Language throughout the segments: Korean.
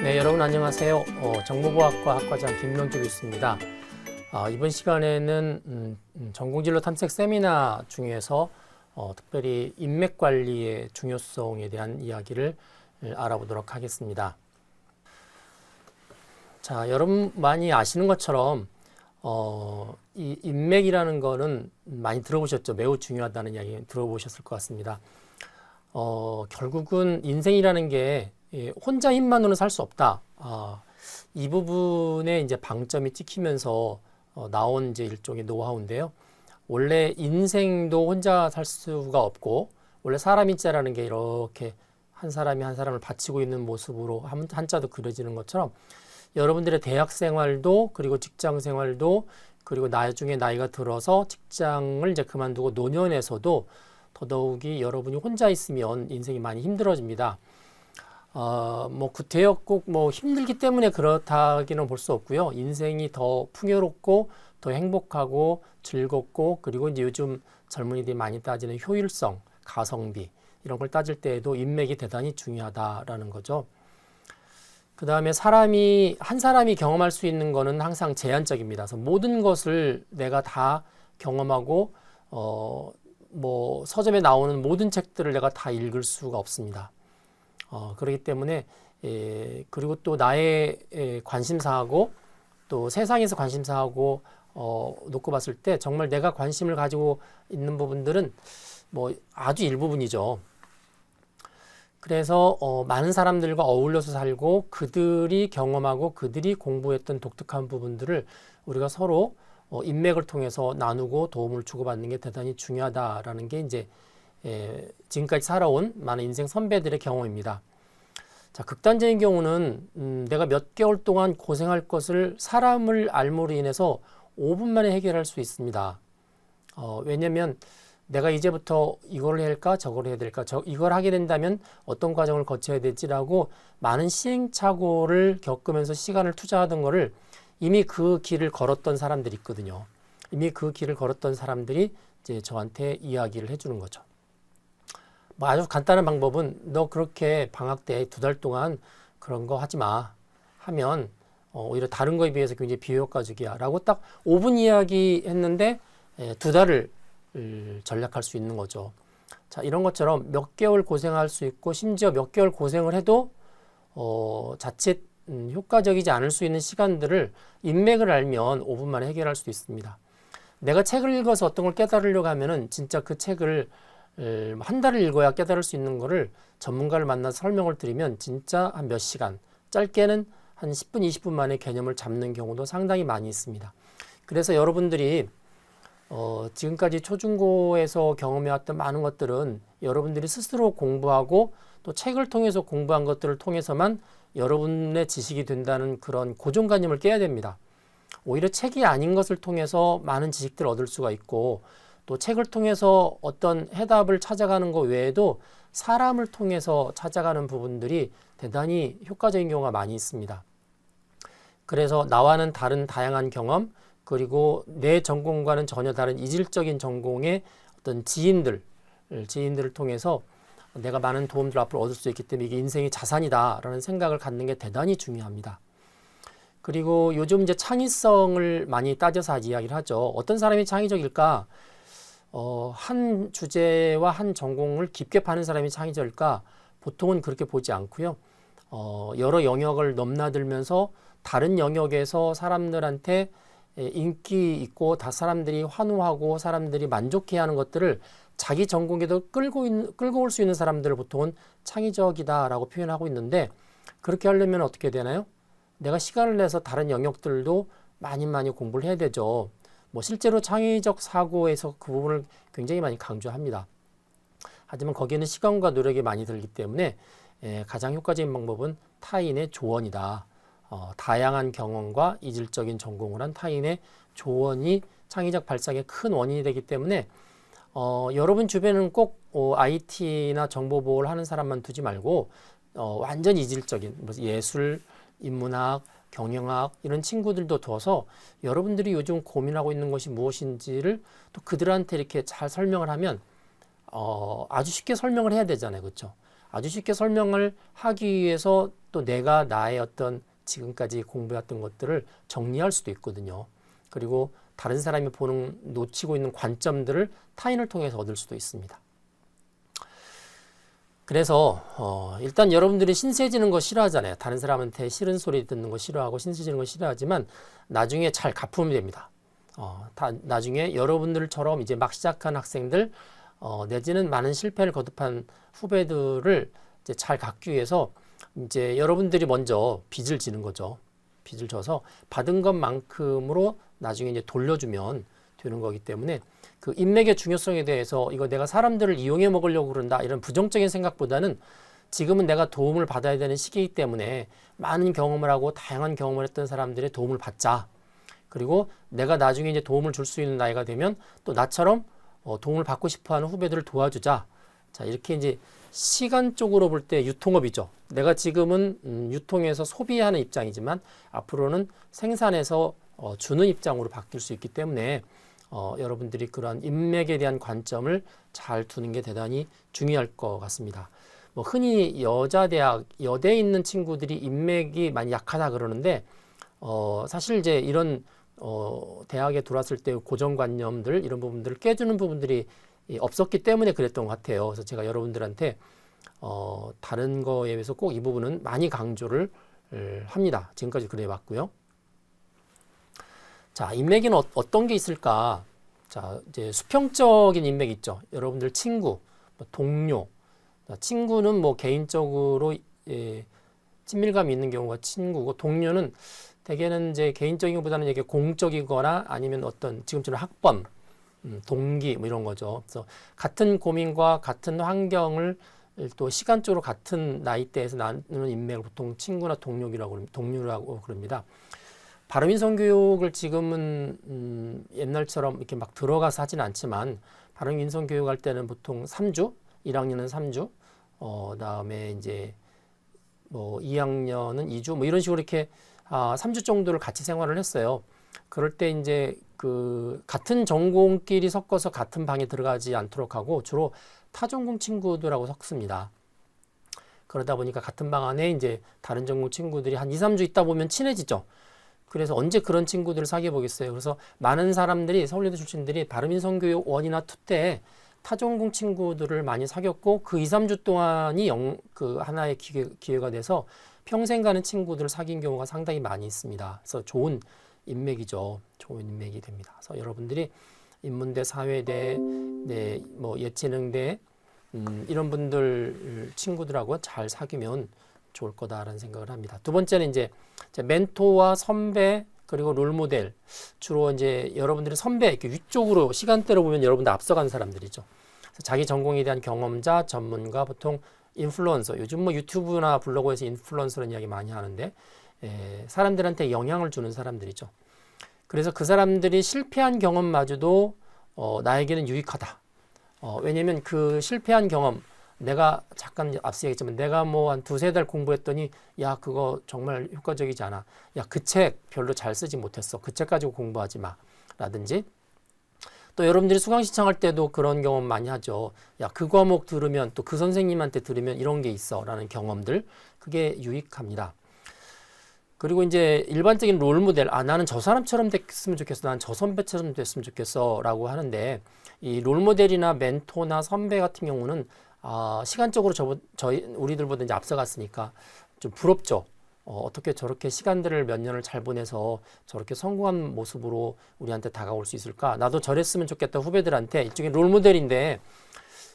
네, 여러분 안녕하세요. 정보보안과 학과장 김명주 교수입니다. 이번 시간에는 전공진로 탐색 세미나 중에서 특별히 인맥 관리의 중요성에 대한 이야기를 알아보도록 하겠습니다. 자, 여러분 많이 아시는 것처럼 이 인맥이라는 거는 많이 들어보셨죠? 매우 중요하다는 이야기 들어보셨을 것 같습니다. 결국은 인생이라는 게 혼자 힘만으로는 살 수 없다. 이 부분에 이제 방점이 찍히면서 나온 이제 일종의 노하우인데요. 원래 인생도 혼자 살 수가 없고, 원래 사람인자라는 게 이렇게 한 사람이 한 사람을 바치고 있는 모습으로 한자도 그려지는 것처럼 여러분들의 대학 생활도, 그리고 직장 생활도, 그리고 나중에 나이가 들어서 직장을 이제 그만두고 노년에서도 더더욱이 여러분이 혼자 있으면 인생이 많이 힘들어집니다. 구태여 꼭 힘들기 때문에 그렇다기는 볼 수 없고요. 인생이 더 풍요롭고 더 행복하고 즐겁고, 그리고 이제 요즘 젊은이들이 많이 따지는 효율성, 가성비 이런 걸 따질 때에도 인맥이 대단히 중요하다라는 거죠. 그 다음에 한 사람이 경험할 수 있는 거는 항상 제한적입니다. 그래서 모든 것을 내가 다 경험하고 서점에 나오는 모든 책들을 내가 다 읽을 수가 없습니다. 그렇기 때문에 그리고 또 나의 관심사하고 또 세상에서 관심사하고 놓고 봤을 때 정말 내가 관심을 가지고 있는 부분들은 아주 일부분이죠. 그래서 많은 사람들과 어울려서 살고 그들이 경험하고 그들이 공부했던 독특한 부분들을 우리가 서로 인맥을 통해서 나누고 도움을 주고받는 게 대단히 중요하다라는 게 이제 지금까지 살아온 많은 인생 선배들의 경험입니다. 자, 극단적인 경우는 내가 몇 개월 동안 고생할 것을 사람을 알므로 인해서 5분 만에 해결할 수 있습니다. 왜냐면 내가 이제부터 이걸 해야 할까 저걸 해야 될까 이걸 하게 된다면 어떤 과정을 거쳐야 될지라고 많은 시행착오를 겪으면서 시간을 투자하던 거를 이미 그 길을 걸었던 사람들이 있거든요. 이미 그 길을 걸었던 사람들이 이제 저한테 이야기를 해주는 거죠. 아주 간단한 방법은 너 그렇게 방학 때 2달 동안 그런 거 하지 마 하면 오히려 다른 거에 비해서 굉장히 비효과적이야 라고 딱 5분 이야기 했는데 2달을 전략할 수 있는 거죠. 자, 이런 것처럼 몇 개월 고생할 수 있고 심지어 몇 개월 고생을 해도 자칫 효과적이지 않을 수 있는 시간들을 인맥을 알면 5분 만에 해결할 수 있습니다. 내가 책을 읽어서 어떤 걸 깨달으려고 하면은 진짜 그 책을 한 달을 읽어야 깨달을 수 있는 거를 전문가를 만나서 설명을 드리면 진짜 한 몇 시간, 짧게는 한 10분, 20분 만에 개념을 잡는 경우도 상당히 많이 있습니다. 그래서 여러분들이 지금까지 초중고에서 경험해왔던 많은 것들은 여러분들이 스스로 공부하고 또 책을 통해서 공부한 것들을 통해서만 여러분의 지식이 된다는 그런 고정관념을 깨야 됩니다. 오히려 책이 아닌 것을 통해서 많은 지식들을 얻을 수가 있고, 또 책을 통해서 어떤 해답을 찾아가는 것 외에도 사람을 통해서 찾아가는 부분들이 대단히 효과적인 경우가 많이 있습니다. 그래서 나와는 다른 다양한 경험, 그리고 내 전공과는 전혀 다른 이질적인 전공의 어떤 지인들을 통해서 내가 많은 도움들을 앞으로 얻을 수 있기 때문에 이게 인생의 자산이다라는 생각을 갖는 게 대단히 중요합니다. 그리고 요즘 이제 창의성을 많이 따져서 이야기를 하죠. 어떤 사람이 창의적일까? 한 주제와 한 전공을 깊게 파는 사람이 창의적일까? 보통은 그렇게 보지 않고요. 여러 영역을 넘나들면서 다른 영역에서 사람들한테 인기 있고 다 사람들이 환호하고 사람들이 만족해야 하는 것들을 자기 전공에도 끌고 올 수 있는 사람들을 보통은 창의적이다라고 표현하고 있는데, 그렇게 하려면 어떻게 되나요? 내가 시간을 내서 다른 영역들도 많이 공부를 해야 되죠. 실제로 창의적 사고에서 그 부분을 굉장히 많이 강조합니다. 하지만 거기에는 시간과 노력이 많이 들기 때문에 가장 효과적인 방법은 타인의 조언이다. 다양한 경험과 이질적인 전공을 한 타인의 조언이 창의적 발상의 큰 원인이 되기 때문에 여러분 주변은 꼭 IT나 정보보호를 하는 사람만 두지 말고 완전 이질적인 예술, 인문학, 경영학 이런 친구들도 둬서 여러분들이 요즘 고민하고 있는 것이 무엇인지를 또 그들한테 이렇게 잘 설명을 하면 아주 쉽게 설명을 해야 되잖아요. 그렇죠? 아주 쉽게 설명을 하기 위해서 또 내가 나의 어떤 지금까지 공부해왔던 것들을 정리할 수도 있거든요. 그리고 다른 사람이 놓치고 있는 관점들을 타인을 통해서 얻을 수도 있습니다. 그래서 일단 여러분들이 신세지는 거 싫어하잖아요. 다른 사람한테 싫은 소리 듣는 거 싫어하고 신세지는 거 싫어하지만 나중에 잘 갚으면 됩니다. 나중에 여러분들처럼 이제 막 시작한 학생들 내지는 많은 실패를 거듭한 후배들을 이제 잘 갚기 위해서 이제 여러분들이 먼저 빚을 지는 거죠. 빚을 져서 받은 것만큼으로 나중에 이제 돌려주면 되는 거기 때문에 그 인맥의 중요성에 대해서 이거 내가 사람들을 이용해 먹으려고 그런다 이런 부정적인 생각보다는 지금은 내가 도움을 받아야 되는 시기이기 때문에 많은 경험을 하고 다양한 경험을 했던 사람들의 도움을 받자. 그리고 내가 나중에 이제 도움을 줄 수 있는 나이가 되면 또 나처럼 도움을 받고 싶어하는 후배들을 도와주자. 자, 이렇게 이제 시간적으로 볼 때 유통업이죠. 내가 지금은 유통해서 소비하는 입장이지만 앞으로는 생산해서 주는 입장으로 바뀔 수 있기 때문에 여러분들이 그러한 인맥에 대한 관점을 잘 두는 게 대단히 중요할 것 같습니다. 뭐 흔히 여대에 있는 친구들이 인맥이 많이 약하다 그러는데 사실 이제 이런 대학에 들어왔을 때 고정관념들 이런 부분들을 깨주는 부분들이 없었기 때문에 그랬던 것 같아요. 그래서 제가 여러분들한테 다른 거에 비해서 꼭 이 부분은 많이 강조를 합니다. 지금까지 그래 왔고요. 자, 인맥에는 어떤 게 있을까? 자, 이제 수평적인 인맥 있죠. 여러분들 친구, 동료. 자, 친구는 뭐 개인적으로 친밀감이 있는 경우가 친구고, 동료는 대개는 이제 개인적인 것보다는 이게 공적이거나 아니면 어떤 지금처럼 학번, 동기 뭐 이런 거죠. 그래서 같은 고민과 같은 환경을 또 시간적으로 같은 나이대에서 나누는 인맥을 보통 친구나 동료라고 그럽니다. 바른민선 교육을 지금은 옛날처럼 이렇게 막 들어가서 하진 않지만 바른민선 교육할 때는 보통 3주, 1학년은 3주, 그다음에 이제 뭐 2학년은 2주 뭐 이런 식으로 이렇게 3주 정도를 같이 생활을 했어요. 그럴 때 이제 그 같은 전공끼리 섞어서 같은 방에 들어가지 않도록 하고 주로 타전공 친구들하고 섞습니다. 그러다 보니까 같은 방 안에 이제 다른 전공 친구들이 한 2, 3주 있다 보면 친해지죠. 그래서 언제 그런 친구들을 사귀어 보겠어요. 그래서 많은 사람들이 서울예대 출신들이 바른민선교육 1이나 2 때 타전공 친구들을 많이 사귀었고 그 2, 3주 동안이 그 하나의 기회가 돼서 평생 가는 친구들을 사귄 경우가 상당히 많이 있습니다. 그래서 좋은 인맥이죠. 좋은 인맥이 됩니다. 그래서 여러분들이 인문대, 사회대, 뭐 예체능대 이런 분들 친구들하고 잘 사귀면 좋을 거다라는 생각을 합니다. 두 번째는 이제 멘토와 선배 그리고 롤모델 주로 이제 여러분들이 선배 이렇게 위쪽으로 시간대로 보면 여러분들 앞서간 사람들이죠. 자기 전공에 대한 경험자, 전문가, 보통 인플루언서 요즘 뭐 유튜브나 블로그에서 인플루언서라는 이야기 많이 하는데 사람들한테 영향을 주는 사람들이죠. 그래서 그 사람들이 실패한 경험마저도 나에게는 유익하다. 왜냐면 그 실패한 경험 내가 잠깐 앞서 얘기했지만 내가 뭐 한 2-3달 공부했더니 야 그거 정말 효과적이지 않아. 야 그 책 별로 잘 쓰지 못했어. 그 책 가지고 공부하지 마. 라든지 또 여러분들이 수강 신청할 때도 그런 경험 많이 하죠. 야 그 과목 들으면 또 그 선생님한테 들으면 이런 게 있어 라는 경험들 그게 유익합니다. 그리고 이제 일반적인 롤모델 나는 저 사람처럼 됐으면 좋겠어. 난 저 선배처럼 됐으면 좋겠어 라고 하는데 이 롤모델이나 멘토나 선배 같은 경우는 시간적으로 우리들보다 이제 앞서갔으니까 좀 부럽죠. 어떻게 저렇게 시간들을 몇 년을 잘 보내서 저렇게 성공한 모습으로 우리한테 다가올 수 있을까? 나도 저랬으면 좋겠다 후배들한테 일종의 롤모델인데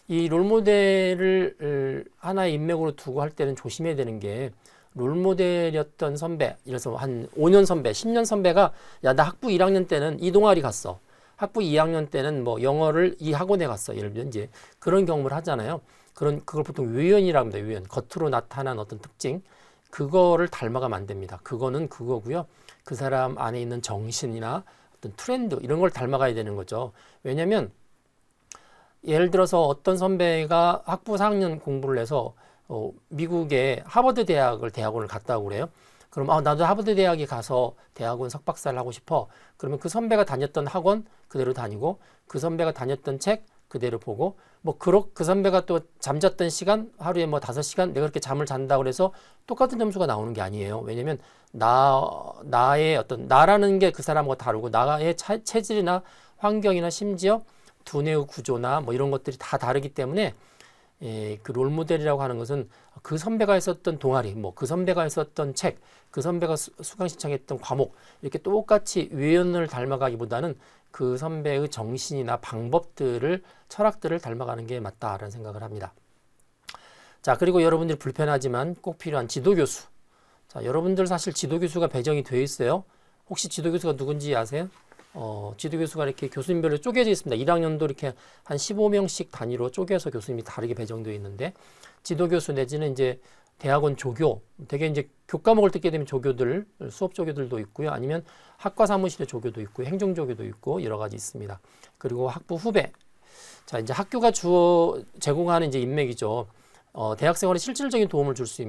이 롤모델을 하나의 인맥으로 두고 할 때는 조심해야 되는 게 롤모델이었던 선배, 이래서 한 5년 선배, 10년 선배가 야, 나 학부 1학년 때는 이 동아리 갔어. 학부 2학년 때는 뭐 영어를 이 학원에 갔어. 예를 들면 이제 그런 경험을 하잖아요. 그걸 보통 유연이라고 합니다. 유연. 겉으로 나타난 어떤 특징. 그거를 닮아가면 안 됩니다. 그거는 그거고요. 그 사람 안에 있는 정신이나 어떤 트렌드 이런 걸 닮아가야 되는 거죠. 왜냐면 예를 들어서 어떤 선배가 학부 4학년 공부를 해서 미국의 하버드 대학원을 갔다고 그래요. 그럼 나도 하버드 대학에 가서 대학원 석박사를 하고 싶어. 그러면 그 선배가 다녔던 학원 그대로 다니고 그 선배가 다녔던 책 그대로 보고 그 선배가 또 잠잤던 시간, 하루에 뭐 5시간 내가 그렇게 잠을 잔다고 그래서 똑같은 점수가 나오는 게 아니에요. 왜냐면 나의 나라는 게 그 사람과 다르고 나의 체질이나 환경이나 심지어 두뇌의 구조나 뭐 이런 것들이 다 다르기 때문에 그 롤모델이라고 하는 것은 그 선배가 했었던 동아리, 뭐 그 선배가 했었던 책, 그 선배가 수강 신청했던 과목 이렇게 똑같이 외연을 닮아가기보다는 그 선배의 정신이나 방법들을 철학들을 닮아가는 게 맞다라는 생각을 합니다. 자, 그리고 여러분들이 불편하지만 꼭 필요한 지도교수. 자, 여러분들 사실 지도교수가 배정이 되어 있어요. 혹시 지도교수가 누군지 아세요? 지도교수가 이렇게 교수님별로 쪼개져 있습니다. 1학년도 이렇게 한 15명씩 단위로 쪼개서 교수님이 다르게 배정되어 있는데, 지도교수 내지는 이제 대학원 조교, 되게 이제 교과목을 듣게 되면 조교들, 수업 조교들도 있고요. 아니면 학과 사무실의 조교도 있고, 행정 조교도 있고, 여러 가지 있습니다. 그리고 학부 후배. 자, 이제 학교가 제공하는 이제 인맥이죠. 대학 생활에 실질적인 도움을 줄 수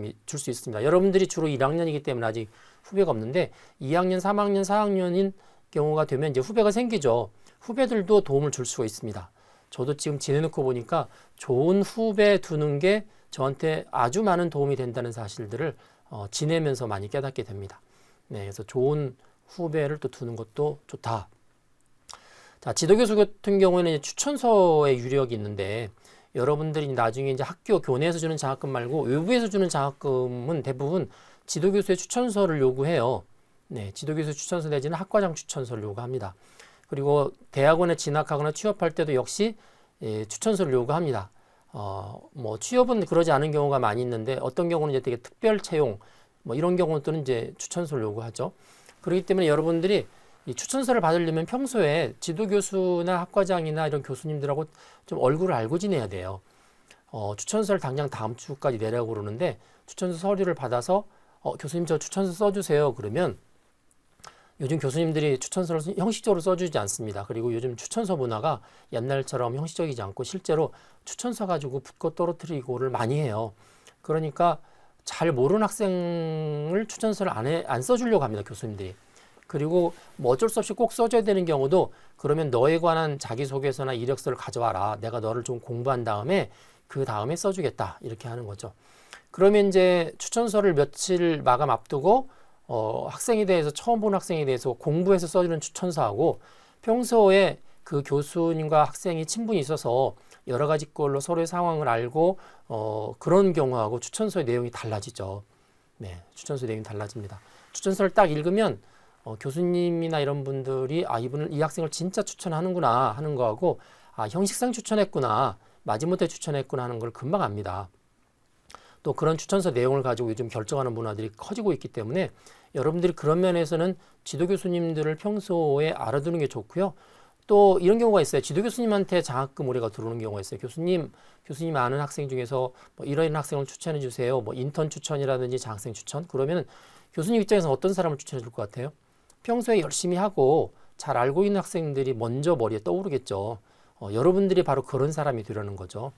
있습니다. 여러분들이 주로 1학년이기 때문에 아직 후배가 없는데, 2학년, 3학년, 4학년인 경우가 되면 이제 후배가 생기죠. 후배들도 도움을 줄 수가 있습니다. 저도 지금 지내놓고 보니까 좋은 후배 두는 게 저한테 아주 많은 도움이 된다는 사실들을 지내면서 많이 깨닫게 됩니다. 네, 그래서 좋은 후배를 또 두는 것도 좋다. 자, 지도교수 같은 경우에는 이제 추천서의 유력이 있는데, 여러분들이 나중에 이제 학교 교내에서 주는 장학금 말고 외부에서 주는 장학금은 대부분 지도교수의 추천서를 요구해요. 네, 지도교수 추천서 내지는 학과장 추천서를 요구합니다. 그리고 대학원에 진학하거나 취업할 때도 역시 추천서를 요구합니다. 뭐 취업은 그러지 않은 경우가 많이 있는데, 어떤 경우는 이제 되게 특별 채용 뭐 이런 경우들은 이제 추천서를 요구하죠. 그렇기 때문에 여러분들이 이 추천서를 받으려면 평소에 지도교수나 학과장이나 이런 교수님들하고 좀 얼굴을 알고 지내야 돼요. 추천서를 당장 다음 주까지 내라고 그러는데, 추천서 서류를 받아서 교수님 저 추천서 써주세요 그러면, 요즘 교수님들이 추천서를 형식적으로 써주지 않습니다. 그리고 요즘 추천서 문화가 옛날처럼 형식적이지 않고 실제로 추천서 가지고 붙고 떨어뜨리고를 많이 해요. 그러니까 잘 모르는 학생을 추천서를 안 써주려고 합니다, 교수님들이. 그리고 뭐 어쩔 수 없이 꼭 써줘야 되는 경우도, 그러면 너에 관한 자기소개서나 이력서를 가져와라. 내가 너를 좀 공부한 다음에 그 다음에 써주겠다. 이렇게 하는 거죠. 그러면 이제 추천서를 며칠 마감 앞두고 학생에 대해서 처음 본 학생에 대해서 공부해서 써주는 추천서하고, 평소에 그 교수님과 학생이 친분이 있어서 여러 가지 걸로 서로의 상황을 알고 그런 경우하고 추천서의 내용이 달라지죠. 네, 추천서 내용이 달라집니다. 추천서를 딱 읽으면 교수님이나 이런 분들이 이 학생을 진짜 추천하는구나 하는 거하고, 형식상 추천했구나, 마지못해 추천했구나 하는 걸 금방 압니다. 또 그런 추천서 내용을 가지고 요즘 결정하는 문화들이 커지고 있기 때문에, 여러분들이 그런 면에서는 지도 교수님들을 평소에 알아두는 게 좋고요. 또 이런 경우가 있어요. 지도 교수님한테 장학금 의뢰가 들어오는 경우가 있어요. 교수님 아는 학생 중에서 뭐 이런 학생을 추천해 주세요. 뭐 인턴 추천이라든지 장학생 추천. 그러면 교수님 입장에서 어떤 사람을 추천해 줄 것 같아요? 평소에 열심히 하고 잘 알고 있는 학생들이 먼저 머리에 떠오르겠죠. 여러분들이 바로 그런 사람이 되려는 거죠.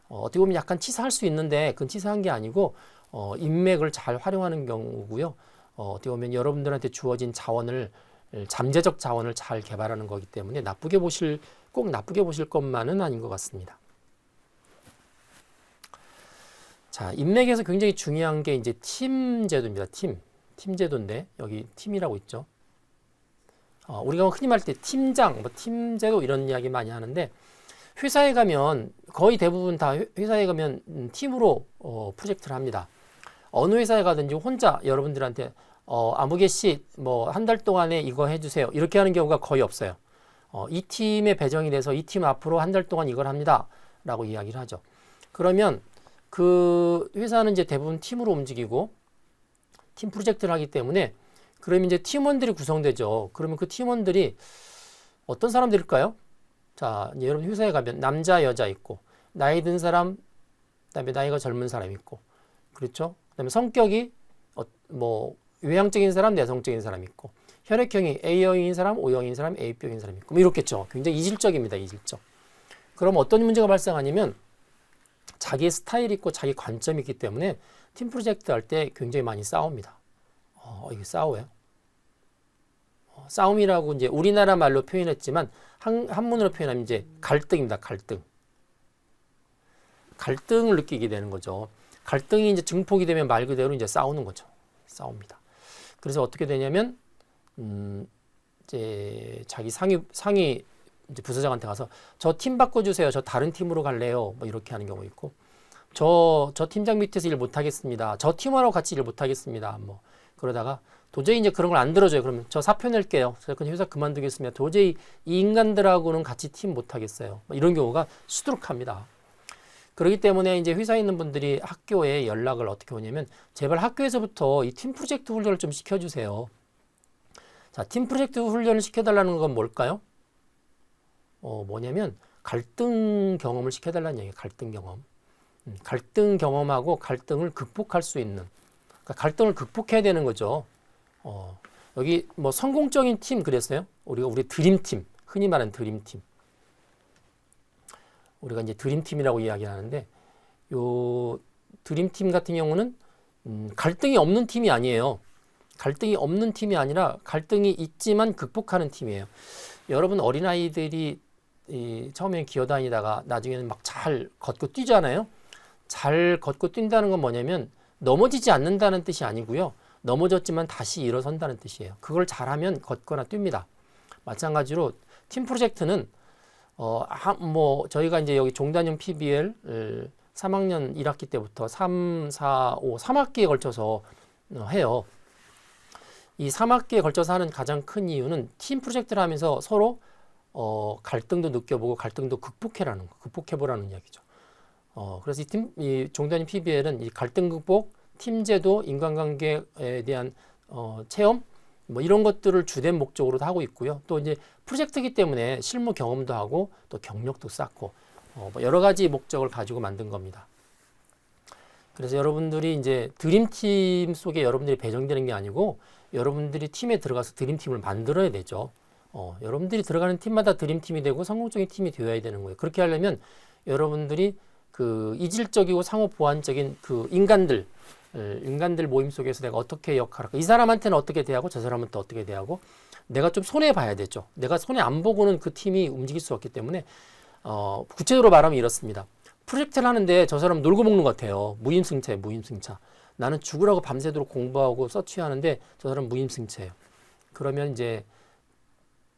어떻게 보면 약간 치사할 수 있는데, 그건 치사한 게 아니고 인맥을 잘 활용하는 경우고요. 어떻게 보면 여러분들한테 주어진 잠재적 자원을 잘 개발하는 거기 때문에 꼭 나쁘게 보실 것만은 아닌 것 같습니다. 자, 인맥에서 굉장히 중요한 게 이제 팀 제도입니다. 팀 제도인데, 여기 팀이라고 있죠. 우리가 흔히 말할 때 팀장, 팀 제도 이런 이야기 많이 하는데, 회사에 가면 거의 대부분 다 회사에 가면 팀으로 프로젝트를 합니다. 어느 회사에 가든지 혼자 여러분들한테 아무개 씨 뭐 한 달 동안에 이거 해주세요 이렇게 하는 경우가 거의 없어요. 이 팀에 배정이 돼서 이 팀 앞으로 한 달 동안 이걸 합니다 라고 이야기를 하죠. 그러면 그 회사는 이제 대부분 팀으로 움직이고 팀 프로젝트를 하기 때문에, 그러면 이제 팀원들이 구성되죠. 그러면 그 팀원들이 어떤 사람들일까요? 자, 이제 여러분 회사에 가면 남자, 여자 있고, 나이 든 사람, 그다음에 나이가 젊은 사람 있고, 그렇죠? 그다음에 성격이 뭐 외향적인 사람, 내성적인 사람 있고, 혈액형이 A형인 사람, O형인 사람, A병인 사람 있고, 뭐 이렇겠죠. 굉장히 이질적입니다, 이질적. 그럼 어떤 문제가 발생하냐면, 자기의 스타일이 있고 자기 관점이 있기 때문에 팀 프로젝트 할 때 굉장히 많이 싸웁니다. 이게 싸워요. 싸움이라고 이제 우리나라 말로 표현했지만 한문으로 표현하면 이제 갈등입니다. 갈등. 갈등을 느끼게 되는 거죠. 갈등이 이제 증폭이 되면 말 그대로 이제 싸우는 거죠. 싸웁니다. 그래서 어떻게 되냐면 이제 자기 상위 이제 부서장한테 가서 저 팀 바꿔주세요. 저 다른 팀으로 갈래요. 뭐 이렇게 하는 경우 있고, 저 팀장 밑에서 일 못하겠습니다. 저 팀원하고 같이 일 못하겠습니다. 뭐 그러다가 도저히 이제 그런 걸 안 들어줘요. 그러면 저 사표 낼게요. 저 그냥 회사 그만두겠습니다. 도저히 이 인간들하고는 같이 팀 못하겠어요. 뭐 이런 경우가 수두룩합니다. 그렇기 때문에 이제 회사에 있는 분들이 학교에 연락을 어떻게 오냐면 제발 학교에서부터 이 팀 프로젝트 훈련을 좀 시켜주세요. 자, 팀 프로젝트 훈련을 시켜달라는 건 뭘까요? 뭐냐면 갈등 경험을 시켜달라는 얘기예요. 갈등 경험. 갈등 경험하고 갈등을 극복할 수 있는, 그러니까 갈등을 극복해야 되는 거죠. 여기 뭐 성공적인 팀 그랬어요. 우리 드림팀, 흔히 말하는 드림팀. 우리가 이제 드림팀이라고 이야기하는데 요 드림팀 같은 경우는 갈등이 없는 팀이 아니에요. 갈등이 없는 팀이 아니라 갈등이 있지만 극복하는 팀이에요. 여러분 어린아이들이 처음에 기어다니다가 나중에는 막 잘 걷고 뛰잖아요. 잘 걷고 뛴다는 건 뭐냐면 넘어지지 않는다는 뜻이 아니고요. 넘어졌지만 다시 일어선다는 뜻이에요. 그걸 잘하면 걷거나 뜁니다. 마찬가지로 팀 프로젝트는 뭐 저희가 이제 여기 종단형 PBL 3학년 1학기 때부터 3, 4, 5, 3학기에 걸쳐서 해요. 이 3학기에 걸쳐서 하는 가장 큰 이유는 팀 프로젝트를 하면서 서로 갈등도 느껴보고 갈등도 극복해보라는 이야기죠. 그래서 이 종단형 PBL은 이 갈등 극복, 팀제도, 인간관계에 대한 체험, 뭐 이런 것들을 주된 목적으로 하고 있고요. 또 이제 프로젝트이기 때문에 실무 경험도 하고 또 경력도 쌓고 뭐 여러 가지 목적을 가지고 만든 겁니다. 그래서 여러분들이 이제 드림팀 속에 여러분들이 배정되는 게 아니고 여러분들이 팀에 들어가서 드림팀을 만들어야 되죠. 여러분들이 들어가는 팀마다 드림팀이 되고 성공적인 팀이 되어야 되는 거예요. 그렇게 하려면 여러분들이 그 이질적이고 상호 보완적인 그 인간들 모임 속에서 내가 어떻게 역할할까? 이 사람한테는 어떻게 대하고 저 사람한테 어떻게 대하고 내가 좀 손해 봐야 되죠. 내가 손해 안 보고는 그 팀이 움직일 수 없기 때문에 구체적으로 말하면 이렇습니다. 프로젝트를 하는데 저 사람 놀고 먹는 것 같아요. 무임승차예요. 무임승차. 나는 죽으라고 밤새도록 공부하고 서치하는데 저 사람 무임승차예요. 그러면 이제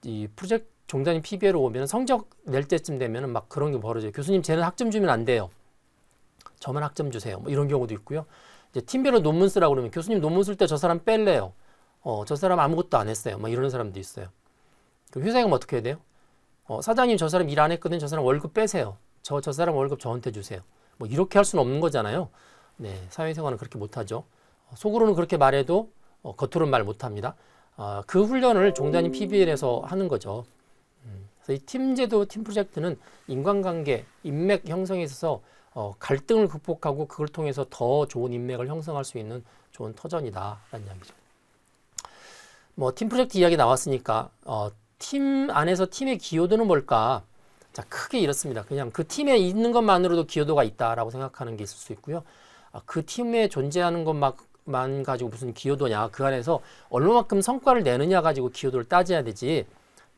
이 프로젝트 종단이 PBL로 오면 성적 낼 때쯤 되면 막 그런 게 벌어져요. 교수님 쟤는 학점 주면 안 돼요. 저만 학점 주세요. 뭐 이런 경우도 있고요. 이제 팀별로 논문 쓰라고 그러면 교수님 논문 쓸 때 저 사람 뺄래요. 저 사람 아무것도 안 했어요. 막 이러는 사람도 있어요. 그럼 회사에 가면 어떻게 해야 돼요? 사장님 저 사람 일 안 했거든요. 저 사람 월급 빼세요. 저 사람 월급 저한테 주세요. 뭐 이렇게 할 수는 없는 거잖아요. 네, 사회생활은 그렇게 못하죠. 속으로는 그렇게 말해도 겉으로는 말 못합니다. 그 훈련을 종단위 PBL에서 하는 거죠. 그래서 이 팀제도 팀 프로젝트는 인간관계, 인맥 형성에 있어서 갈등을 극복하고 그걸 통해서 더 좋은 인맥을 형성할 수 있는 좋은 터전이다라는 이야기죠. 뭐 팀 프로젝트 이야기 나왔으니까 팀 안에서 팀의 기여도는 뭘까? 자, 크게 이렇습니다. 그냥 그 팀에 있는 것만으로도 기여도가 있다라고 생각하는 게 있을 수 있고요. 그 팀에 존재하는 것만 가지고 무슨 기여도냐? 그 안에서 얼마만큼 성과를 내느냐 가지고 기여도를 따져야 되지.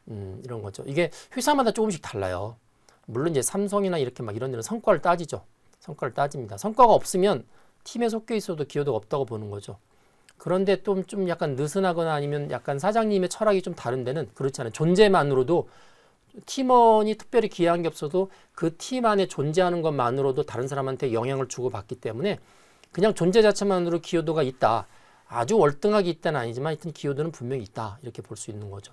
이런 거죠. 이게 회사마다 조금씩 달라요. 물론 이제 삼성이나 이렇게 막 이런 데는 성과를 따지죠. 성과를 따집니다. 성과가 없으면 팀에 속해 있어도 기여도가 없다고 보는 거죠. 그런데 좀 약간 느슨하거나 아니면 약간 사장님의 철학이 좀 다른 데는 그렇지 않아요. 존재만으로도 팀원이 특별히 기여한 게 없어도 그 팀 안에 존재하는 것만으로도 다른 사람한테 영향을 주고받기 때문에 그냥 존재 자체만으로 기여도가 있다. 아주 월등하게 있다는 아니지만 하여튼 기여도는 분명히 있다. 이렇게 볼 수 있는 거죠.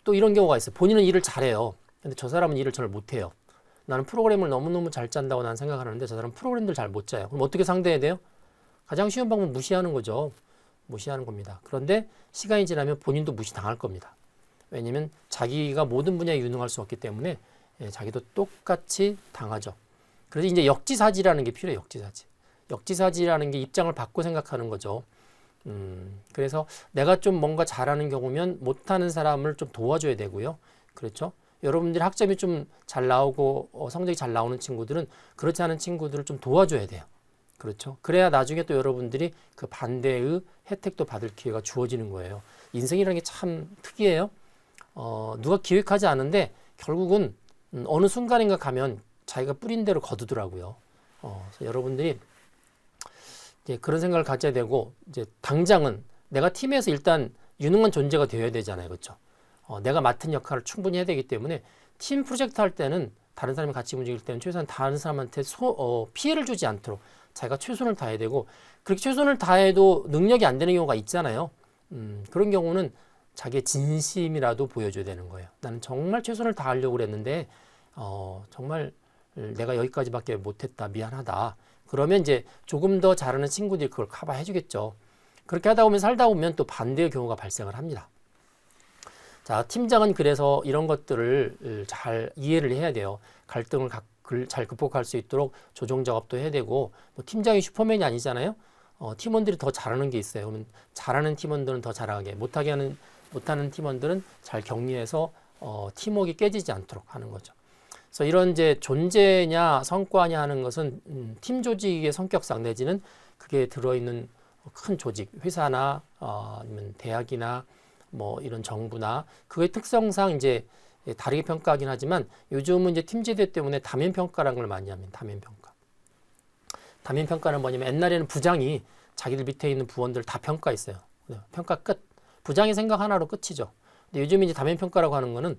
또 이런 경우가 있어요. 본인은 일을 잘해요. 근데 저 사람은 일을 잘 못해요. 나는 프로그램을 너무너무 잘 짠다고 나는 생각하는데 저 사람은 프로그램들 잘 못 짜요. 그럼 어떻게 상대해야 돼요? 가장 쉬운 방법은 무시하는 거죠. 무시하는 겁니다. 그런데 시간이 지나면 본인도 무시당할 겁니다. 왜냐면 자기가 모든 분야에 유능할 수 없기 때문에 자기도 똑같이 당하죠. 그래서 이제 역지사지라는 게 필요해요. 역지사지. 역지사지라는 게 입장을 바꿔 생각하는 거죠. 그래서 내가 좀 뭔가 잘하는 경우면 못하는 사람을 좀 도와줘야 되고요. 그렇죠? 여러분들이 학점이 좀 잘 나오고 성적이 잘 나오는 친구들은 그렇지 않은 친구들을 좀 도와줘야 돼요. 그렇죠? 그래야 나중에 또 여러분들이 그 반대의 혜택도 받을 기회가 주어지는 거예요. 인생이라는 게 참 특이해요. 누가 기획하지 않은데 결국은 어느 순간인가 가면 자기가 뿌린 대로 거두더라고요. 그래서 여러분들이 이제 그런 생각을 가져야 되고, 이제 당장은 내가 팀에서 일단 유능한 존재가 되어야 되잖아요. 그렇죠? 내가 맡은 역할을 충분히 해야 되기 때문에 팀 프로젝트 할 때는 다른 사람이 같이 움직일 때는 최소한 다른 사람한테 피해를 주지 않도록 자기가 최선을 다해야 되고, 그렇게 최선을 다해도 능력이 안 되는 경우가 있잖아요. 그런 경우는 자기의 진심이라도 보여줘야 되는 거예요. 나는 정말 최선을 다하려고 그랬는데 정말 내가 여기까지밖에 못했다, 미안하다. 그러면 이제 조금 더 잘하는 친구들이 그걸 커버해 주겠죠. 그렇게 하다 보면 살다 보면 또 반대의 경우가 발생을 합니다. 자, 팀장은 그래서 이런 것들을 잘 이해를 해야 돼요. 갈등을 잘 극복할 수 있도록 조정 작업도 해야 되고, 뭐 팀장이 슈퍼맨이 아니잖아요. 팀원들이 더 잘하는 게 있어요. 그러면 잘하는 팀원들은 더 잘하게, 못하는 팀원들은 잘 격리해서 팀워크가 깨지지 않도록 하는 거죠. 그래서 이런 이제 존재냐 성과냐 하는 것은 팀 조직의 성격상 내지는 그게 들어있는 큰 조직, 회사나 아니면 대학이나 뭐 이런 정부나 그의 특성상 이제 다르게 평가하긴 하지만, 요즘은 이제 팀제도 때문에 다면 평가라는 걸 많이 합니다. 다면 평가. 다면 평가는 뭐냐면, 옛날에는 부장이 자기들 밑에 있는 부원들 다 평가했어요. 평가 끝. 부장의 생각 하나로 끝이죠. 근데 요즘 이제 다면 평가라고 하는 거는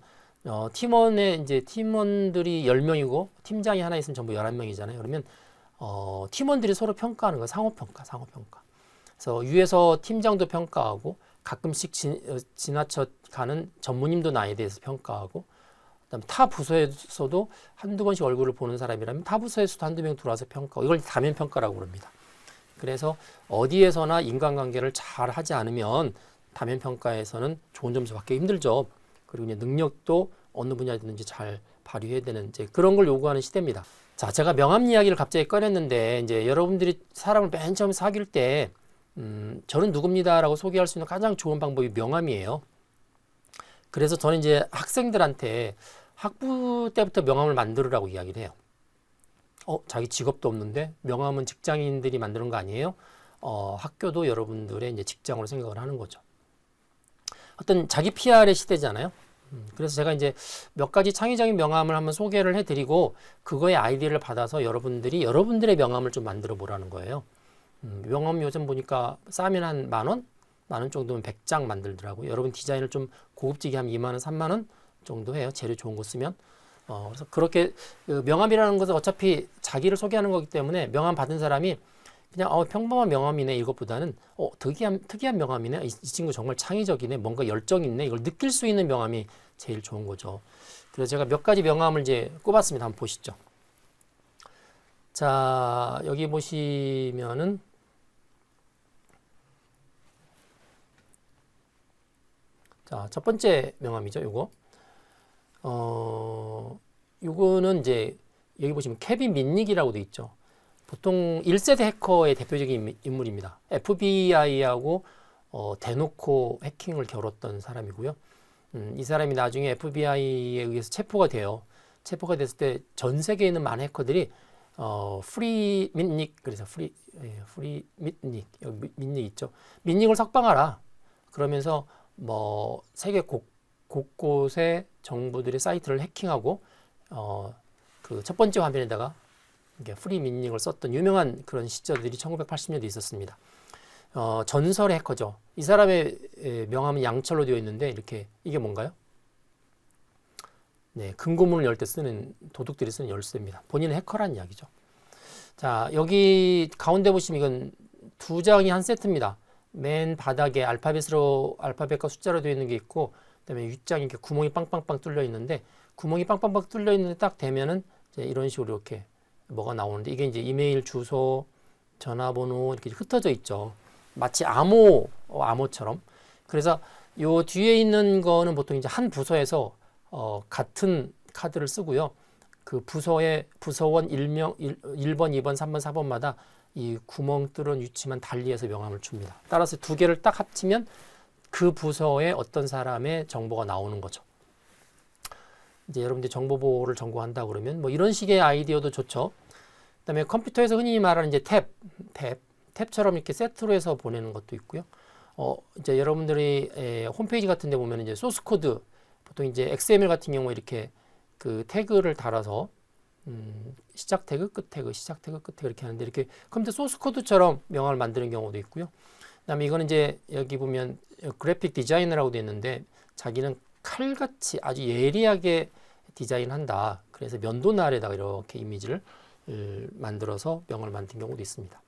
이제 팀원들이 10명이고 팀장이 하나 있으면 전부 11명이잖아요. 그러면 팀원들이 서로 평가하는 거예요. 상호평가. 그래서 위에서 팀장도 평가하고, 가끔씩 지나쳐 가는 전무님도 나에 대해서 평가하고, 그다음 타 부서에서도 한두 번씩 얼굴을 보는 사람이라면 타 부서에서도 한두 명 들어와서 평가하고, 이걸 다면 평가라고 그럽니다. 그래서 어디에서나 인간관계를 잘 하지 않으면 다면 평가에서는 좋은 점수 받기 힘들죠. 그리고 이제 능력도 어느 분야든지 잘 발휘해야 되는 이제 그런 걸 요구하는 시대입니다. 자, 제가 명함 이야기를 갑자기 꺼냈는데, 이제 여러분들이 사람을 맨 처음 사귈 때 저는 누굽니다라고 소개할 수 있는 가장 좋은 방법이 명함이에요. 그래서 저는 이제 학생들한테 학부 때부터 명함을 만들으라고 이야기를 해요. 자기 직업도 없는데 명함은 직장인들이 만드는 거 아니에요? 학교도 여러분들의 이제 직장으로 생각을 하는 거죠. 어떤 자기 PR의 시대잖아요. 그래서 제가 이제 몇 가지 창의적인 명함을 한번 소개를 해드리고, 그거의 아이디어를 받아서 여러분들의 명함을 좀 만들어 보라는 거예요. 명함 요즘 보니까 싸면 한 10,000원? 10,000원 정도면 100장 만들더라고요. 여러분 디자인을 좀 고급지게 하면 20,000원, 30,000원 정도 해요. 재료 좋은 거 쓰면. 그래서 그렇게 명함이라는 것은 어차피 자기를 소개하는 거기 때문에, 명함 받은 사람이 그냥 평범한 명함이네 이것보다는 특이한 명함이네, 이 친구 정말 창의적이네, 뭔가 열정 있네, 이걸 느낄 수 있는 명함이 제일 좋은 거죠. 그래서 제가 몇 가지 명함을 이제 꼽았습니다. 한번 보시죠. 자, 여기 보시면은 자, 첫 번째 명함이죠. 요거는 이제 여기 보시면 케빈 민닉이라고 돼 있죠. 보통 1세대 해커의 대표적인 인물입니다. FBI하고 대놓고 해킹을 겨뤘던 사람이고요. 이 사람이 나중에 FBI에 의해서 체포가 돼요. 체포가 됐을 때 전 세계에 있는 많은 해커들이 프리 민닉, 그래서 프리 민닉, 여기 민닉 있죠. 민닉을 석방하라. 그러면서 뭐 세계 곳곳에 정부들의 사이트를 해킹하고 그 첫 번째 화면에다가 프리 민닉을 썼던 유명한 그런 시절들이 1980년대에 있었습니다. 전설의 해커죠. 이 사람의 명함은 양철로 되어 있는데, 이게 뭔가요? 네, 금고문을 열 때 쓰는, 도둑들이 쓰는 열쇠입니다. 본인은 해커란 이야기죠. 자, 여기 가운데 보시면 이건 2장이 한 세트입니다. 맨 바닥에 알파벳과 숫자로 되어 있는 게 있고, 그다음에 윗장이 이렇게 구멍이 빵빵빵 뚫려 있는데, 구멍이 빵빵빵 뚫려 있는데 딱 되면은 이제 이런 식으로 이렇게 뭐가 나오는데, 이게 이제 이메일 주소, 전화번호 이렇게 흩어져 있죠. 마치 암호처럼. 그래서 요 뒤에 있는 거는 보통 이제 한 부서에서 같은 카드를 쓰고요. 그 부서의 부서원 1번, 2번, 3번, 4번마다 이 구멍 뚫은 위치만 달리해서 명함을 줍니다. 따라서 두 개를 딱 합치면 그 부서의 어떤 사람의 정보가 나오는 거죠. 이제 여러분들이 정보보호를 전공한다 그러면 뭐 이런 식의 아이디어도 좋죠. 그다음에 컴퓨터에서 흔히 말하는 이제 탭처럼 이렇게 세트로 해서 보내는 것도 있고요. 이제 여러분들이 홈페이지 같은 데 보면 이제 소스 코드, 보통 이제 XML 같은 경우에 이렇게 그 태그를 달아서 시작 태그, 끝 태그, 시작 태그, 끝 태그 이렇게 하는데 이렇게 컴퓨터 소스 코드처럼 명함을 만드는 경우도 있고요. 그다음에 이거는 이제 여기 보면 그래픽 디자이너라고 되어 있는데 자기는 칼같이 아주 예리하게 디자인한다. 그래서 면도날에다가 이렇게 이미지를 만들어서 명함을 만든 경우도 있습니다.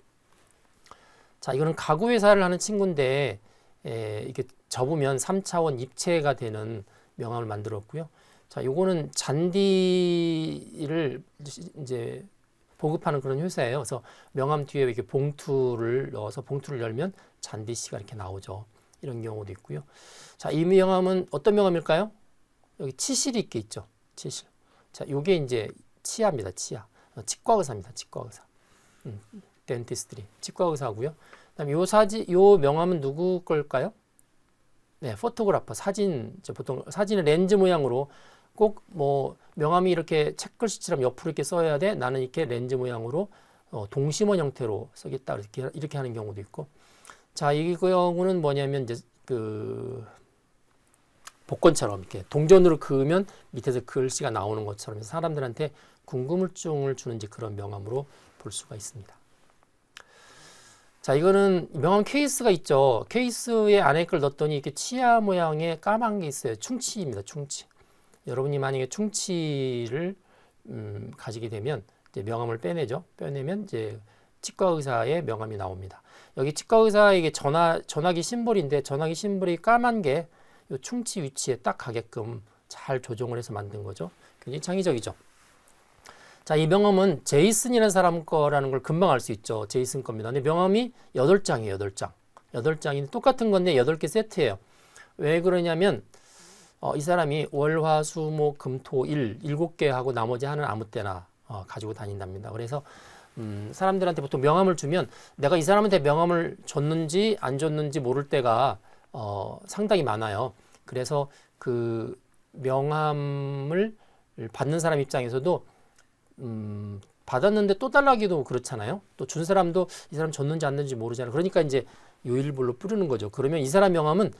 자, 이거는 가구 회사를 하는 친구인데 이게 접으면 3차원 입체가 되는 명함을 만들었고요. 자, 요거는 잔디를 이제 보급하는 그런 회사예요. 그래서 명함 뒤에 이렇게 봉투를 넣어서 봉투를 열면 잔디씨가 이렇게 나오죠. 이런 경우도 있고요. 자, 이 명함은 어떤 명함일까요? 여기 치실이 있게 있죠. 치실. 자, 요게 이제 치아입니다. 치아. 치과 의사입니다. 치과 의사. 덴티스트리. 치과 의사고요. 그다음에 요 명함은 누구 걸까요? 네, 포토그래퍼. 사진. 보통 사진의 렌즈 모양으로 꼭 뭐 명함이 이렇게 책글씨처럼 옆으로 이렇게 써야 돼. 나는 이렇게 렌즈 모양으로 동심원 형태로 쓰겠다. 이렇게 하는 경우도 있고. 자, 이 경우는 뭐냐면 이제 그 복권처럼 이렇게 동전으로 그으면 밑에서 글씨가 나오는 것처럼 사람들한테 궁금증을 주는 이제 그런 명함으로 볼 수가 있습니다. 자, 이거는 명함 케이스가 있죠. 케이스에 안에 걸 넣었더니 이렇게 치아 모양의 까만 게 있어요. 충치입니다. 충치. 여러분이 만약에 충치를 가지게 되면 이제 명함을 빼내죠. 빼내면 이제 치과 의사의 명함이 나옵니다. 여기 치과 의사에게 전화기 심볼인데 전화기 심볼이 까만 게 이 충치 위치에 딱 가게끔 잘 조정을 해서 만든 거죠. 굉장히 창의적이죠. 자, 이 명함은 제이슨이라는 사람 거라는 걸 금방 알 수 있죠. 제이슨 겁니다. 근데 명함이 8장이에요. 8장. 8장인데 똑같은 건데 8개 세트예요. 왜 그러냐면 이 사람이 월, 화, 수, 목, 금, 토, 일 7개 하고 나머지 하는 아무 때나 가지고 다닌답니다. 그래서 사람들한테 보통 명함을 주면 내가 이 사람한테 명함을 줬는지 안 줬는지 모를 때가 상당히 많아요. 그래서 그 명함을 받는 사람 입장에서도 받았는데 또 달라기도 그렇잖아요. 또 준 사람도 이 사람 줬는지 안 줬는지 모르잖아요. 그러니까 이제 요일별로 뿌리는 거죠. 그러면 이 사람 명함은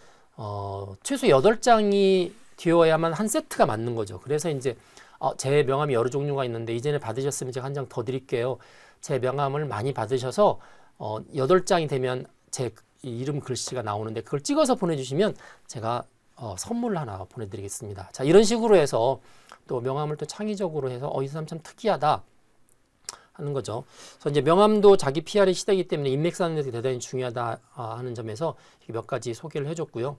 최소 8장이 되어야만 한 세트가 맞는 거죠. 그래서 이제 제 명함이 여러 종류가 있는데 이전에 받으셨으면 제가 한 장 더 드릴게요. 제 명함을 많이 받으셔서 8장이 되면 제 이름 글씨가 나오는데 그걸 찍어서 보내주시면 제가 선물을 하나 보내드리겠습니다. 자, 이런 식으로 해서 또 명함을 또 창의적으로 해서 이 사람 참 특이하다 하는 거죠. 그래서 이제 명함도 자기 PR의 시대이기 때문에 인맥 쌓는 데 대단히 중요하다 하는 점에서 몇 가지 소개를 해줬고요.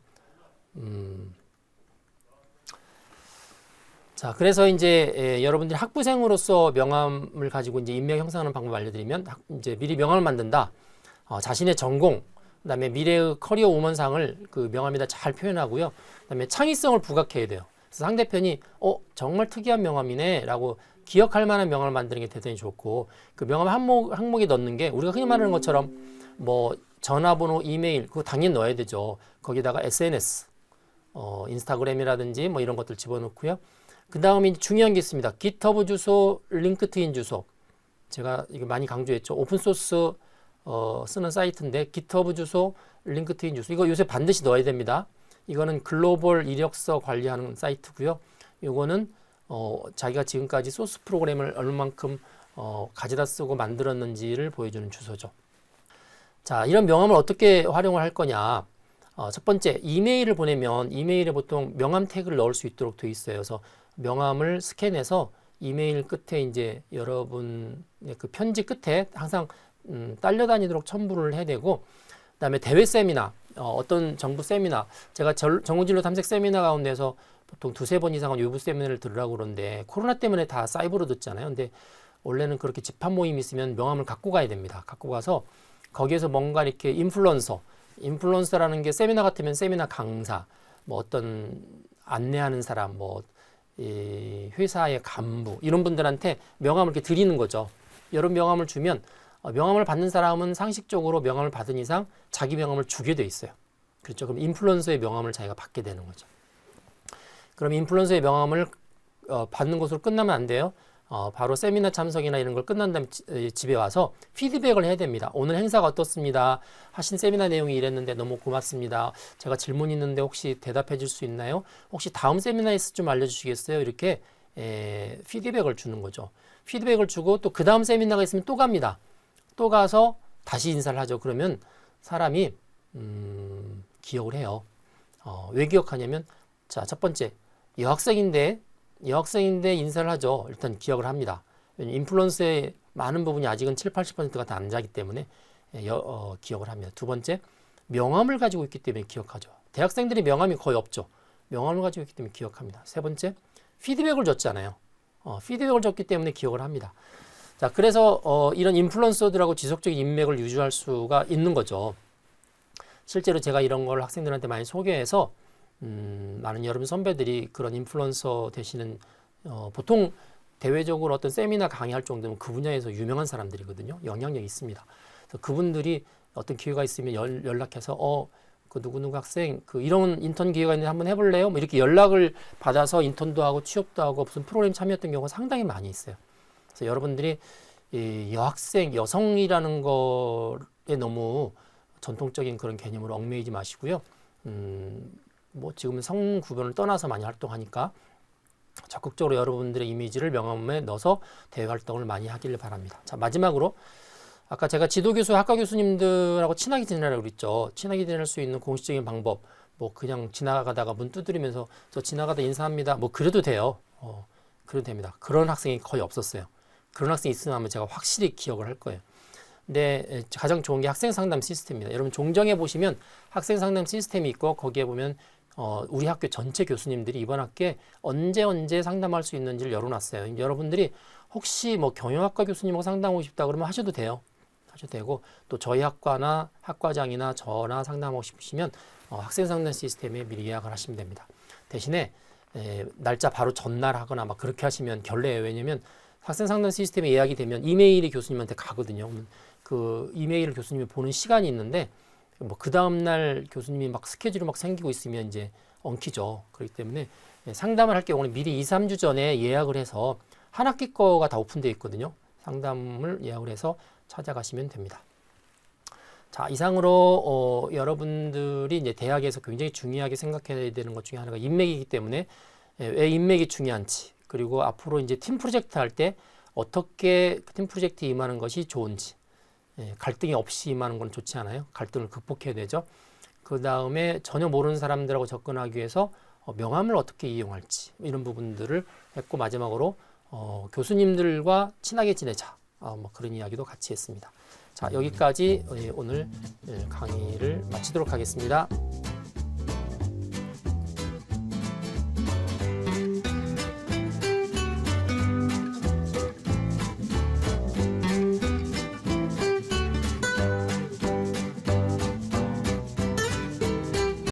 자, 그래서 이제 여러분들이 학부생으로서 명함을 가지고 이제 인맥 형성하는 방법을 알려드리면 이제 미리 명함을 만든다. 자신의 전공, 그다음에 미래의 커리어 우먼상을 그 명함에다 잘 표현하고요. 그다음에 창의성을 부각해야 돼요. 그래서 상대편이 정말 특이한 명함이네라고 기억할 만한 명함을 만드는 게 대단히 좋고 그 명함 항목에 넣는 게 우리가 흔히 말하는 것처럼 뭐 전화번호, 이메일 그거 당연히 넣어야 되죠. 거기다가 SNS, 인스타그램이라든지 뭐 이런 것들 집어넣고요. 그 다음에 중요한 게 있습니다. 깃허브 주소, 링크트인 주소. 제가 이거 많이 강조했죠. 오픈소스 쓰는 사이트인데 깃허브 주소, 링크트인 주소 이거 요새 반드시 넣어야 됩니다. 이거는 글로벌 이력서 관리하는 사이트고요. 이거는 자기가 지금까지 소스 프로그램을 얼만큼 가져다 쓰고 만들었는지를 보여주는 주소죠. 자, 이런 명함을 어떻게 활용을 할 거냐. 첫 번째, 이메일을 보내면 이메일에 보통 명함 태그를 넣을 수 있도록 되어 있어요. 그래서 명함을 스캔해서 이메일 끝에 이제 여러분의 그 편지 끝에 항상 딸려다니도록 첨부를 해야 되고, 그다음에 대외 세미나, 어떤 정부 세미나, 제가 정보진로 탐색 세미나 가운데서 보통 2-3번 이상은 외부 세미나를 들으라고 그러는데 코로나 때문에 다 사이버로 듣잖아요. 근데 원래는 그렇게 집합 모임이 있으면 명함을 갖고 가야 됩니다. 갖고 가서 거기에서 뭔가 이렇게 인플루언서라는 게 세미나 같으면 세미나 강사, 뭐 어떤 안내하는 사람, 뭐 이 회사의 간부 이런 분들한테 명함을 이렇게 드리는 거죠. 이런 명함을 주면 명함을 받는 사람은 상식적으로 명함을 받은 이상 자기 명함을 주게 돼 있어요. 그렇죠. 그럼 인플루언서의 명함을 자기가 받게 되는 거죠. 그럼 인플루언서의 명함을 받는 것으로 끝나면 안 돼요. 바로 세미나 참석이나 이런 걸 끝난 다음에 집에 와서 피드백을 해야 됩니다. 오늘 행사가 어떻습니다. 하신 세미나 내용이 이랬는데 너무 고맙습니다. 제가 질문 있는데 혹시 대답해 줄 수 있나요? 혹시 다음 세미나에서 좀 알려주시겠어요? 이렇게 피드백을 주는 거죠. 피드백을 주고 또 그 다음 세미나가 있으면 또 갑니다. 또 가서 다시 인사를 하죠. 그러면 사람이 기억을 해요. 왜 기억하냐면 자, 첫 번째 여학생인데 인사를 하죠. 일단 기억을 합니다. 인플루언서의 많은 부분이 아직은 7, 80%가 남자이기 때문에 기억을 합니다. 두 번째, 명함을 가지고 있기 때문에 기억하죠. 대학생들이 명함이 거의 없죠. 명함을 가지고 있기 때문에 기억합니다. 세 번째, 피드백을 줬잖아요. 피드백을 줬기 때문에 기억을 합니다. 자, 그래서 이런 인플루언서들하고 지속적인 인맥을 유지할 수가 있는 거죠. 실제로 제가 이런 걸 학생들한테 많이 소개해서 많은 여러분 선배들이 그런 인플루언서 되시는 보통 대외적으로 어떤 세미나 강의할 정도면 그 분야에서 유명한 사람들이거든요. 영향력이 있습니다. 그래서 그분들이 어떤 기회가 있으면 연락해서 그 누구누구 학생 그 이런 인턴 기회가 있는데 한번 해볼래요? 뭐 이렇게 연락을 받아서 인턴도 하고 취업도 하고 무슨 프로그램 참여했던 경우가 상당히 많이 있어요. 그래서 여러분들이 이 여학생 여성이라는 거에 너무 전통적인 그런 개념으로 얽매이지 마시고요. 뭐 지금은 성 구분을 떠나서 많이 활동하니까 적극적으로 여러분들의 이미지를 명함에 넣어서 대외 활동을 많이 하기를 바랍니다. 자, 마지막으로 아까 제가 지도교수, 학과 교수님들하고 친하게 지내라고 그랬죠. 친하게 지낼 수 있는 공식적인 방법, 뭐 그냥 지나가다가 문 두드리면서 저 지나가다 인사합니다. 뭐 그래도 돼요. 그래도 됩니다. 그런 학생이 거의 없었어요. 그런 학생이 있으면 제가 확실히 기억을 할 거예요. 근데 가장 좋은 게 학생 상담 시스템입니다. 여러분 종정에 보시면 학생 상담 시스템이 있고 거기에 보면 우리 학교 전체 교수님들이 이번 학기에 언제 상담할 수 있는지를 열어놨어요. 여러분들이 혹시 뭐 경영학과 교수님하고 상담하고 싶다 그러면 하셔도 돼요. 하셔도 되고 또 저희 학과나 학과장이나 저나 상담하고 싶으시면 학생 상담 시스템에 미리 예약을 하시면 됩니다. 대신에 날짜 바로 전날 하거나 막 그렇게 하시면 결례예요. 왜냐면 학생 상담 시스템에 예약이 되면 이메일이 교수님한테 가거든요. 그 이메일을 교수님이 보는 시간이 있는데 뭐 그 다음날 교수님이 막 스케줄이 막 생기고 있으면 이제 엉키죠. 그렇기 때문에 상담을 할 경우는 미리 2, 3주 전에 예약을 해서 한 학기 거가 다 오픈되어 있거든요. 상담을 예약을 해서 찾아가시면 됩니다. 자, 이상으로 여러분들이 이제 대학에서 굉장히 중요하게 생각해야 되는 것 중에 하나가 인맥이기 때문에 왜 인맥이 중요한지 그리고 앞으로 이제 팀 프로젝트 할 때 어떻게 팀 프로젝트에 임하는 것이 좋은지 갈등이 없이 임하는 건 좋지 않아요. 갈등을 극복해야 되죠. 그 다음에 전혀 모르는 사람들하고 접근하기 위해서 명함을 어떻게 이용할지 이런 부분들을 했고 마지막으로 교수님들과 친하게 지내자 뭐 그런 이야기도 같이 했습니다. 자, 여기까지 오늘 강의를 마치도록 하겠습니다.